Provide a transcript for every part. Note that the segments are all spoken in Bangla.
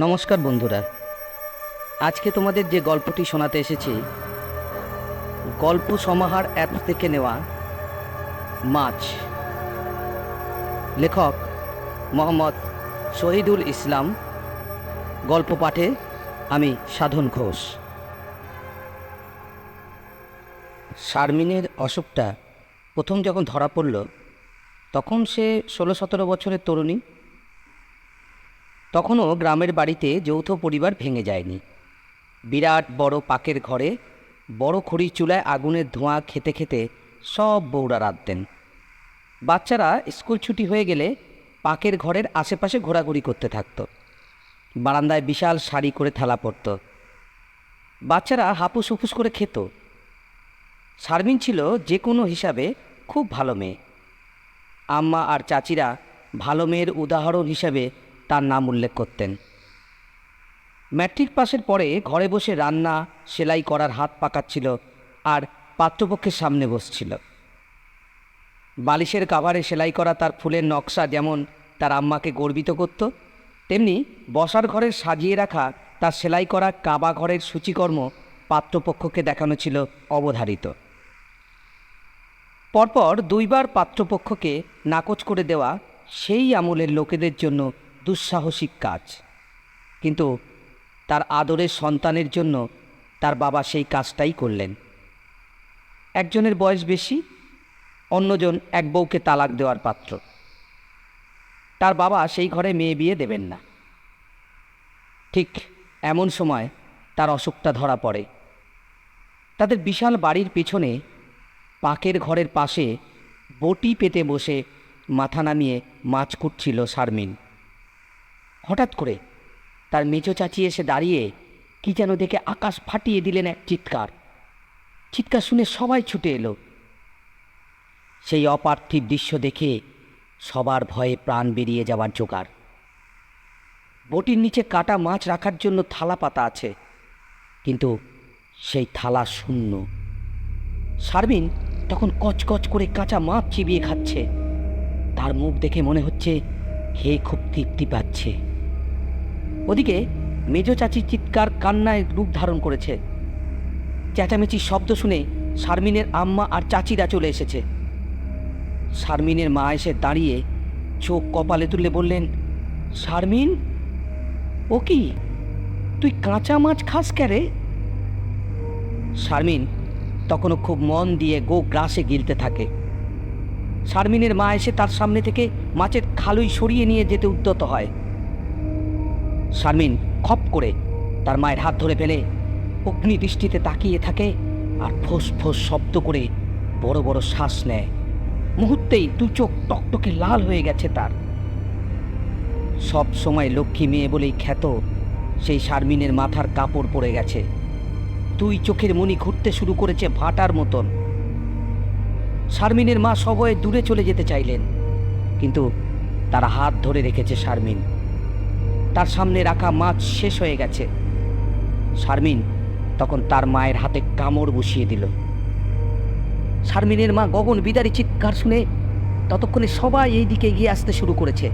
নমস্কার বন্ধুরা, আজকে তোমাদের যে গল্পটি শোনাতে এসেছি গল্প সমাহার অ্যাপ থেকে নেওয়া মাছ। লেখক মোহাম্মদ শহীদুল ইসলাম, গল্প পাঠে আমি সাধন ঘোষ। শারমিনের অসুখটা প্রথম যখন ধরা পড়ল তখন সে 16-17 বছরের তরুণী। তখনও গ্রামের বাড়িতে যৌথ পরিবার ভেঙে যায়নি। বিরাট বড় পাকের ঘরে বড় খড়ি চুলায় আগুনের ধোঁয়া খেতে খেতে সব বউরা রাঁধতেন। বাচ্চারা স্কুল ছুটি হয়ে গেলে পাকের ঘরের আশেপাশে ঘোরাঘুরি করতে থাকত। বারান্দায় বিশাল সারি করে থালা পড়ত, বাচ্চারা হাপুস হুপুস করে খেত। শারমিন ছিল যে কোনো হিসাবে খুব ভালো মেয়ে। আম্মা আর চাচিরা ভালো মেয়ের উদাহরণ হিসাবে তার নাম উল্লেখ করতেন। ম্যাট্রিক পাসের পরে ঘরে বসে রান্না সেলাই করার হাত পাকাচ্ছিল আর পাত্রপক্ষের সামনে বসছিল। বালিশের কাভারে সেলাই করা তার ফুলের নকশা যেমন তার আম্মাকে গর্বিত করত, তেমনি বসার ঘরের সাজিয়ে রাখা তার সেলাই করা কাবা ঘরের সূচিকর্ম পাত্রপক্ষকে দেখানো ছিল অবধারিত। পরপর 2 বার পাত্রপক্ষকে নাকচ করে দেওয়া সেই আমলের লোকেদের জন্য দুঃসাহসিক কাজ, কিন্তু তার আদরের সন্তানের জন্য তার বাবা সেই কাজটাই করলেন। একজনের বয়স বেশি, অন্যজন এক বউকে তালাক দেওয়ার পাত্র। তার বাবা সেই ঘরে মেয়ে বিয়ে দেবেন না। ঠিক এমন সময় তার অসুখটা ধরা পড়ে। তাদের বিশাল বাড়ির পিছনে পাকের ঘরের পাশে বটি পেতে বসে মাথা নামিয়ে মাছ কুটছিল শারমিন। হঠাৎ করে তার মেজো চাচি এসে দাঁড়িয়ে কি যেন দেখে আকাশ ফাটিয়ে দিলেন এক চিৎকার। চিৎকার শুনে সবাই ছুটে এলো। সেই অপার্থিব দৃশ্য দেখে সবার ভয়ে প্রাণ বেরিয়ে যাওয়ার জোগাড়। বটির নিচে কাটা মাছ রাখার জন্য থালা পাতা আছে, কিন্তু সেই থালা শূন্য। শারমিন তখন কচকচ করে কাঁচা মাছ চিবিয়ে খাচ্ছে। তার মুখ দেখে মনে হচ্ছে খেয়ে খুব তৃপ্তি পাচ্ছে। ওদিকে মেজো চাচির চিৎকার কান্নায় রূপ ধারণ করেছে। চেঁচামেচির শব্দ শুনে শারমিনের আম্মা আর চাচিরা চলে এসেছে। শারমিনের মা এসে দাঁড়িয়ে চোখ কপালে তুলে বললেন, শারমিন, ও কি, তুই কাঁচা মাছ খাস ক্যারে? শারমিন তখনও খুব মন দিয়ে গ্রাসে গিলতে থাকে। শারমিনের মা এসে তার সামনে থেকে মাছের খালুই সরিয়ে নিয়ে যেতে উদ্যত হয়। শারমিন খপ করে তার মায়ের হাত ধরে ফেলে অগ্নি দৃষ্টিতে তাকিয়ে থাকে আর ফোঁস ফোঁস শব্দ করে বড় বড় শ্বাস নেয়। মুহূর্তেই 2 চোখ টকটকে লাল হয়ে গেছে তার। সব সময় লক্ষ্মী মেয়ে বলেই খ্যাত সেই শারমিনের মাথার কাপড় পড়ে গেছে। 2 চোখের মণি ঘুরতে শুরু করেছে ভাটার মতন। শারমিনের মা সভয়ে দূরে চলে যেতে চাইলেন, কিন্তু তারা হাত ধরে রেখেছে শারমিন। তার সামনে রাখা মাছ শেষ হয়ে গেছে। শারমিন তখন তার মায়ের হাতে কামড় বসিয়ে দিল। শারমিনের মা গগন বিদারী চিৎকার শুনে ততক্ষণে সবাই এই দিকে এগিয়ে আসতে শুরু করেছে।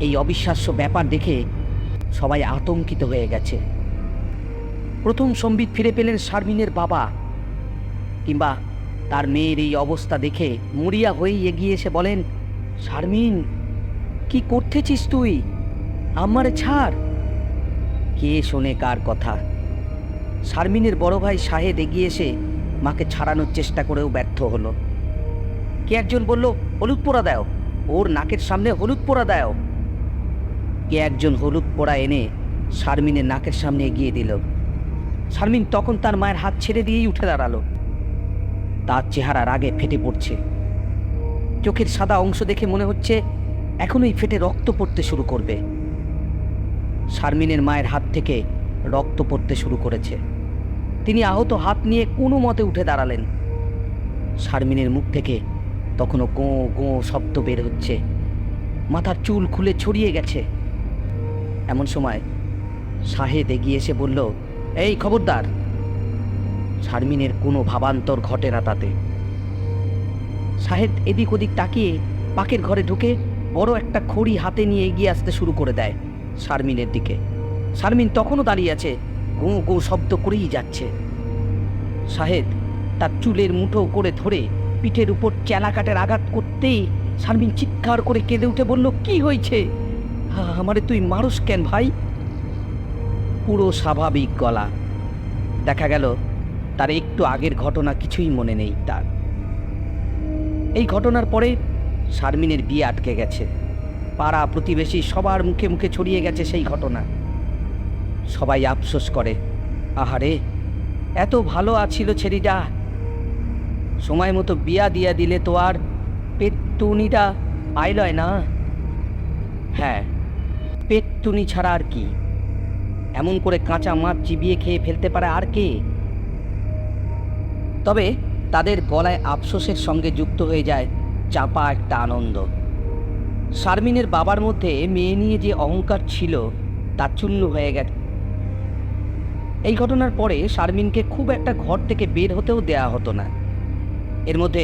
এই অবিশ্বাস্য ব্যাপার দেখে সবাই আতঙ্কিত হয়ে গেছে। প্রথম সম্বিত ফিরে পেলেন শারমিনের বাবা, কিংবা তার মেয়ের এই অবস্থা দেখে মরিয়া হয়েই এগিয়ে এসে বলেন, শারমিন, কি করতেছিস তুই? আমারে ছাড়। কে শোনে কার কথা? শারমিনের বড় ভাই শাহেদ এগিয়ে এসে মাকে ছাড়ানোর চেষ্টা করেও ব্যর্থ হলো। কে একজন বলল, হলুদ পোড়া দাও, ওর নাকের সামনে হলুদ পোড়া দাও। কে একজন হলুদ পোড়া এনে শারমিনের নাকের সামনে এগিয়ে দিল। শারমিন তখন তার মায়ের হাত ছেড়ে দিয়েই উঠে দাঁড়ালো। তার চেহারা রাগে ফেটে পড়ছে। চোখের সাদা অংশ দেখে মনে হচ্ছে এখনই ফেটে রক্ত পড়তে শুরু করবে। শারমিনের মায়ের হাত থেকে রক্ত পড়তে শুরু করেছে। তিনি আহত হাত নিয়ে কোনো মতে উঠে দাঁড়ালেন। শারমিনের মুখ থেকে তখনও গোঁ গোঁ শব্দ বের হচ্ছে, মাথার চুল খুলে ছড়িয়ে গেছে। এমন সময় শাহেদ এগিয়ে এসে বলল, এই খবরদার। শারমিনের কোনো ভাবান্তর ঘটে না তাতে। শাহেদ এদিক ওদিক তাকিয়ে পাকের ঘরে ঢুকে বড় একটা খড়ি হাতে নিয়ে এগিয়ে আসতে শুরু করে দেয়। শারমিনের দিকে। শারমিন তখনও দাঁড়িয়ে আছে, গো গো শব্দ করেই যাচ্ছে। শাহেদ তার চুলের মুঠো করে ধরে পিঠের উপর চেলাকাটের আঘাত করতেই শারমিন চিৎকার করে কেঁদে উঠে বলল, কি হয়েছে? আমারে তুই মারুস কেন ভাই? পুরো স্বাভাবিক গলা। দেখা গেল তার একটু আগের ঘটনা কিছুই মনে নেই তার। এই ঘটনার পরে শারমিনের বিয়ে আটকে গেছে। পাড়া প্রতিবেশী সবার মুখে মুখে ছড়িয়ে গেছে সেই ঘটনা। সবাই আফসোস করে, আহারে এত ভালো আছিল ছেলেটা, সময় মতো বিয়া দিয়া দিলে তো আর পেটটুনিটা আইলয় না। হ্যাঁ, পেটটুনি ছাড়া আর কি? এমন করে কাঁচা মাছ চিবিয়ে খেয়ে ফেলতে পারে আর কে? তবে তাদের গলায় আফসোসের সঙ্গে যুক্ত হয়ে যায় চাপা একটা আনন্দ। শারমিনের বাবার মধ্যে মেয়ে নিয়ে যে অহংকার ছিল তা চূর্ণ হয়ে গেছে। এই ঘটনার পরে শারমিনকে খুব একটা ঘর থেকে বের হতেও দেয়া হতো না। এর মধ্যে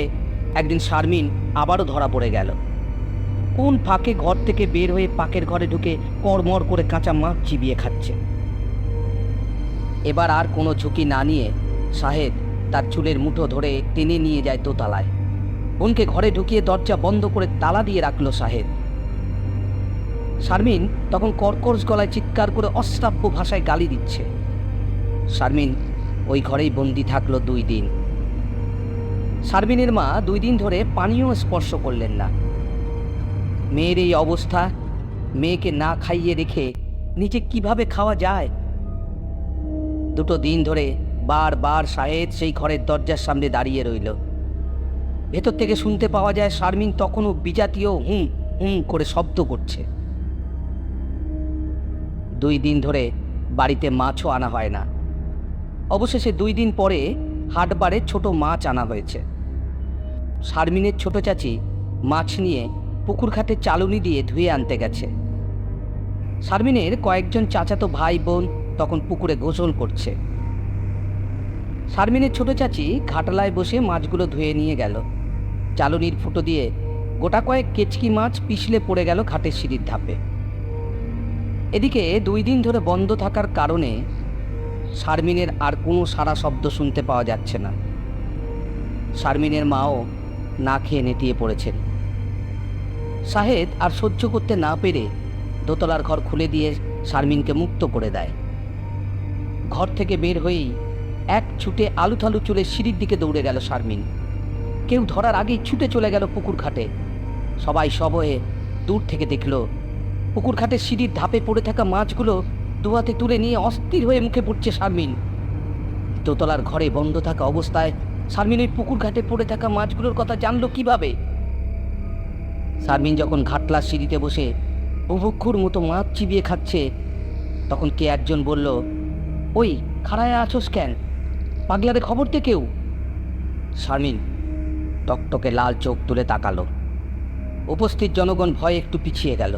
একদিন শারমিন আবারও ধরা পড়ে গেল। কোন ফাঁকে ঘর থেকে বের হয়ে পাকের ঘরে ঢুকে কড়মড় করে কাঁচা মাছ চিবিয়ে খাচ্ছে। এবার আর কোনো ঝুঁকি না নিয়ে শাহেদ তার চুলের মুঠো ধরে টেনে নিয়ে যায় দোতলায়। বোনকে ঘরে ঢুকিয়ে দরজা বন্ধ করে তালা দিয়ে রাখলো শাহেদ। শারমিন তখন কর্কশ গলায় চিৎকার করে অশ্রাব্য ভাষায় গালি দিচ্ছে। শারমিন ওই ঘরেই বন্দি থাকলো 2 দিন। শারমিনের মা 2 দিন ধরে পানিও স্পর্শ করলেন না। মেয়ের এই অবস্থা, মেয়েকে না খাইয়ে রেখে নিচে কিভাবে খাওয়া যায়? 2 দিন ধরে বারবার শাহেদ সেই ঘরের দরজার সামনে দাঁড়িয়ে রইল। ভেতর থেকে শুনতে পাওয়া যায় শারমিন তখনও বিজাতীয় হুম হুম করে শব্দ করছে। 2 দিন ধরে বাড়িতে মাছও আনা হয় না। অবশেষে 2 দিন পরে হাটবারে ছোট মাছ আনা হয়েছে। শারমিনের ছোট চাচি মাছ নিয়ে পুকুর ঘাটে চালুনি দিয়ে ধুয়ে আনতে গেছে। শারমিনের কয়েকজন চাচাতো ভাই বোন তখন পুকুরে গোসল করছে। শারমিনের ছোট চাচি ঘাটলায় বসে মাছগুলো ধুয়ে নিয়ে গেল। চালুনির ফুটো দিয়ে গোটা কয়েক কেচকি মাছ পিছলে পড়ে গেল ঘাটের সিঁড়ির ধাপে। এদিকে 2 দিন ধরে বন্ধ থাকার কারণে শারমিনের আর কোনো সারা শব্দ শুনতে পাওয়া যাচ্ছে না। শারমিনের মাও না খেয়ে নেতিয়ে পড়েছেন। শাহেদ আর সহ্য করতে না পেরে দোতলার ঘর খুলে দিয়ে শারমিনকে মুক্ত করে দেয়। ঘর থেকে বের হয়েই এক ছুটে আলুথালু চলে সিঁড়ির দিকে দৌড়ে গেল শারমিন। কেউ ধরার আগেই ছুটে চলে গেল পুকুর ঘাটে। সবাই সবয়ে দূর থেকে দেখল পুকুর ঘাটের সিঁড়ির ধাপে পড়ে থাকা মাছগুলো 2 হাতে তুলে নিয়ে অস্থির হয়ে মুখে পড়ছে শারমিন। দোতলার ঘরে বন্ধ থাকা অবস্থায় শারমিন ওই পুকুর ঘাটে পড়ে থাকা মাছগুলোর কথা জানলো কিভাবে? শারমিন যখন ঘাটলার সিঁড়িতে বসে বুভুক্ষুর মতো মাছ চিবিয়ে খাচ্ছে, তখন কে একজন বলল, ওই খাড়ায় আছোস কেন? পাগলারে খবর দে কেউ। শারমিন টকটকে লাল চোখ তুলে তাকালো। উপস্থিত জনগণ ভয়ে একটু পিছিয়ে গেল।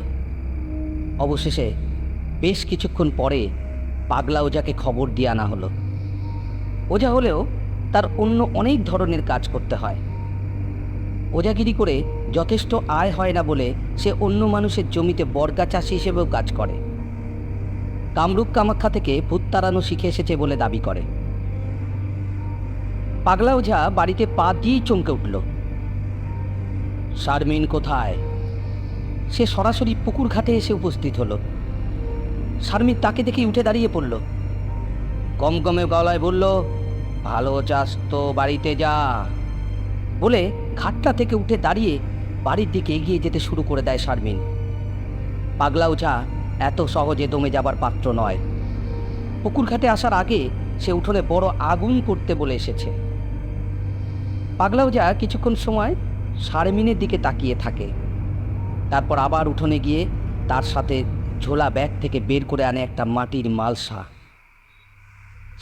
অবশেষে বেশ কিছুক্ষণ পরে পাগলা ওঝাকে খবর দিয়ে আনা হলো। ওঝা হলেও তার অন্য অনেক ধরনের কাজ করতে হয়। ওঝাগিরি করে যথেষ্ট আয় হয় না বলে সে অন্য মানুষের জমিতে বর্গা চাষি হিসেবেও কাজ করে। কামরূপ কামাখ্যা থেকে ভূত তাড়ানো শিখে এসেছে বলে দাবি করে। পাগলা ওঝা বাড়িতে পা দিয়েই চমকে উঠল। শারমিন কোথায়? সে সরাসরি পুকুর ঘাটে এসে উপস্থিত হলো। শারমিন তাকে দেখেই উঠে দাঁড়িয়ে পড়ল। কমকমে গলায় বলল, ভালো চাস তো বাড়িতে যা, বলে ঘাটটা থেকে উঠে দাঁড়িয়ে বাড়ির দিকে এগিয়ে যেতে শুরু করে দেয় শারমিন। পাগলা ওঝা এত সহজে দমে যাবার পাত্র নয়। পুকুর ঘাটে আসার আগে সে উঠোনে বড় আগুন করতে বলে এসেছে। পাগলা ওঝা কিছুক্ষণ সময় শারমিনের দিকে তাকিয়ে থাকে, তারপর আবার উঠোনে গিয়ে তার সাথে ঝোলা ব্যাগ থেকে বের করে আনে একটা মাটির মালসা।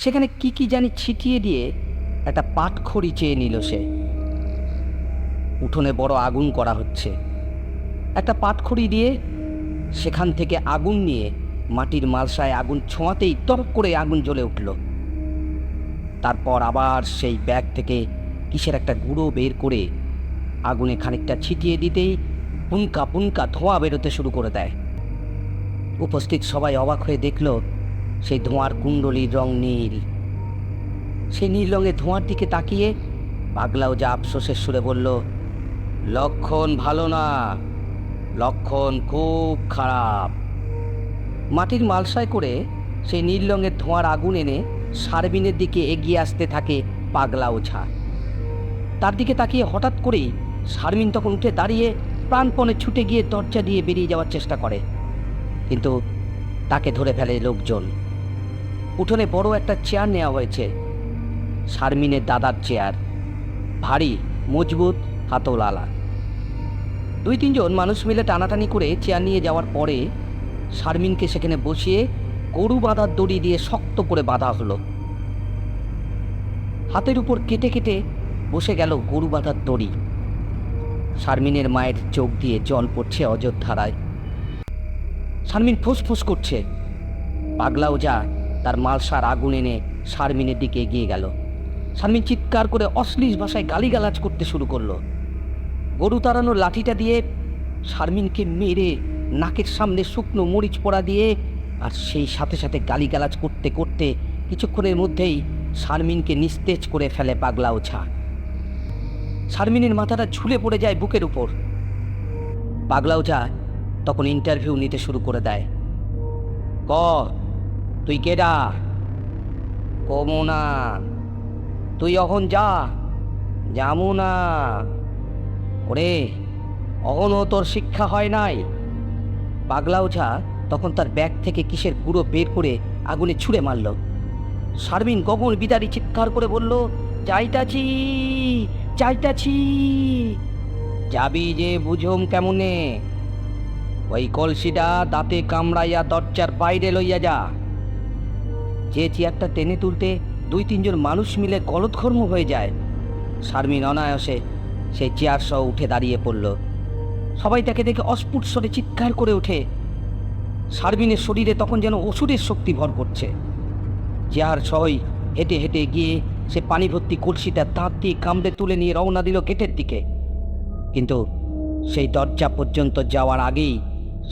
সেখানে কি কি জানি ছিটিয়ে দিয়ে একটা পাটখড়ি চেয়ে নিল সে। উঠোনে বড় আগুন করা হচ্ছে। একটা পাটখড়ি দিয়ে সেখান থেকে আগুন নিয়ে মাটির মালসায় আগুন ছোঁয়াতেই টপ করে আগুন জ্বলে উঠল। তারপর আবার সেই ব্যাগ থেকে কিসের একটা গুঁড়ো বের করে আগুনে খানিকটা ছিটিয়ে দিতেই পুনকা পুনকা ধোঁয়া বেরোতে শুরু করে দেয়। উপস্থিত সবাই অবাক হয়ে দেখল সেই ধোঁয়ার কুণ্ডলীর রং নীল। সেই নীল রঙের ধোঁয়ার দিকে তাকিয়ে পাগলা ওঝা আফসোসের সুরে বলল, লক্ষণ ভালো না, লক্ষণ খুব খারাপ। মাটির মালসায় করে সেই নীল রঙের ধোঁয়ার আগুন এনে শারমিনের দিকে এগিয়ে আসতে থাকে পাগলা ওঝা। তার দিকে তাকিয়ে হঠাৎ করেই শারমিন তখন উঠে দাঁড়িয়ে প্রাণপণে ছুটে গিয়ে দরজা দিয়ে বেরিয়ে যাওয়ার চেষ্টা করে, কিন্তু তাকে ধরে ফেলে লোকজন। উঠোনে বড় একটা চেয়ার নেওয়া হয়েছে, শারমিনের দাদার চেয়ার, ভারী মজবুত হাতলওয়ালা। 2-3 জন মানুষ মিলে টানাটানি করে চেয়ার নিয়ে যাওয়ার পরে শারমিনকে সেখানে বসিয়ে গরু বাঁধার দড়ি দিয়ে শক্ত করে বাঁধা হলো। হাতের উপর কেটে কেটে বসে গেল গরু বাঁধার দড়ি। শারমিনের মায়ের চোখ দিয়ে জল পড়ছে অযোধ্যারায়। শারমিন ফুসফুস করছে। পাগলা ওঝা তার মালসার আগুন এনে শারমিনের দিকে এগিয়ে গেল। শারমিন চিৎকার করে অশ্লীল ভাষায় গালিগালাজ করতে শুরু করলো। গরু তাড়ানোর লাঠিটা দিয়ে শারমিনকে মেরে নাকের সামনে শুকনো মরিচ পোড়া দিয়ে, আর সেই সাথে সাথে গালিগালাজ করতে করতে কিছুক্ষণের মধ্যেই শারমিনকে নিস্তেজ করে ফেলে পাগলা ওঝা। শারমিনের মাথাটা ঝুলে পড়ে যায় বুকের উপর। পাগলা ওঝা তখন ইন্টারভিউ নিতে শুরু করে দেয়। ক তুই কেডা? কমো না। তুই অহন যা? যামু না। ওরে অহনও তোর শিক্ষা হয় নাই? পাগলা ওঝা তখন তার ব্যাগ থেকে কিসের গুঁড়ো বের করে আগুনে ছুঁড়ে মারল। শারমিন গগন বিদারী চিৎকার করে বলল, যাইতাছি যাইতাছি। যাবি যে বুঝুম কেমনে? ওই কলসিটা দাঁতে কামড়াইয়া দরজার বাইরে লইয়া যা। যে চেয়ারটা টেনে তুলতে 2-3 জন মানুষ মিলে গলদঘর্ম হয়ে যায়, শারমিন অনায়াসে সেই চেয়ার সহ উঠে দাঁড়িয়ে পড়ল। সবাই তাকে দেখে অস্ফুট স্বরে চিৎকার করে ওঠে। শারমিনের শরীরে তখন যেন ওষুধের শক্তি ভর করছে। চেয়ার সহই হেঁটে হেঁটে গিয়ে সে পানি ভর্তি কলসিটা দাঁত দিয়ে কামড়ে তুলে নিয়ে রওনা দিল গেটের দিকে। কিন্তু সেই দরজা পর্যন্ত যাওয়ার আগেই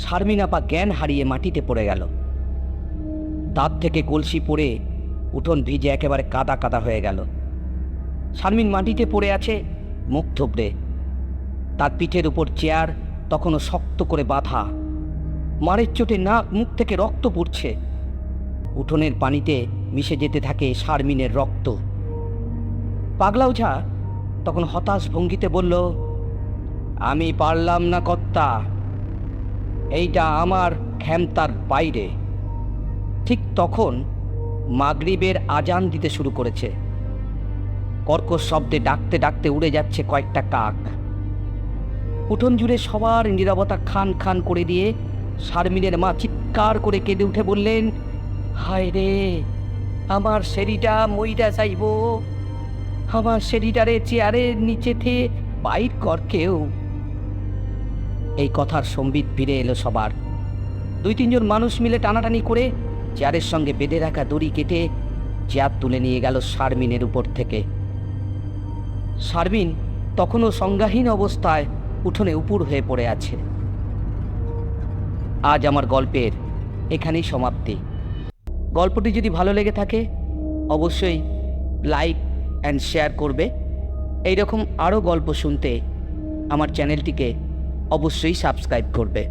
শারমিন আপা জ্ঞান হারিয়ে মাটিতে পড়ে গেল। দাঁত থেকে কলসি পড়ে উঠোন ভিজে একেবারে কাদা কাদা হয়ে গেল। শারমিন মাটিতে পড়ে আছে মুখ থুবড়ে। তার পিঠের উপর চেয়ার তখনও শক্ত করে বাঁধা। মারের চোটে নাক মুখ থেকে রক্ত পড়ছে। উঠোনের পানিতে মিশে যেতে থাকে শারমিনের রক্ত। পাগলা ওঝা তখন হতাশ ভঙ্গিতে বলল, আমি পারলাম না কর্তা, এইটা আমার ক্ষমতার বাইরে। ঠিক তখন মাগরিবের আজান দিতে শুরু করেছে। কর্কশ শব্দে ডাকতে ডাকতে উড়ে যাচ্ছে কয়েকটা কাক। উঠোন জুড়ে সবার নীরবতা খান খান করে দিয়ে শারমিনের মা চিৎকার করে কেঁদে উঠে বললেন, হায় রে, আমার সেরিটা মইরা যাইব, আমার সেরিটারে চেয়ারের নিচেতে বাইর কর কেউ। এই কথার সম্বিত ফিরে এলো সবার। 2-3 জন মানুষ মিলে টানাটানি করে চেয়ারের সঙ্গে বেঁধে রাখা দড়ি কেটে চেয়ার তুলে নিয়ে গেল শারমিনের উপর থেকে। শারমিন তখনও সংজ্ঞাহীন অবস্থায় উঠোনে উপুর হয়ে পড়ে আছে। আজ আমার গল্পের এখানেই সমাপ্তি। গল্পটি যদি ভালো লেগে থাকে অবশ্যই লাইক অ্যান্ড শেয়ার করবে। এইরকম আরও গল্প শুনতে আমার চ্যানেলটিকে অবশ্যই সাবস্ক্রাইব করবে।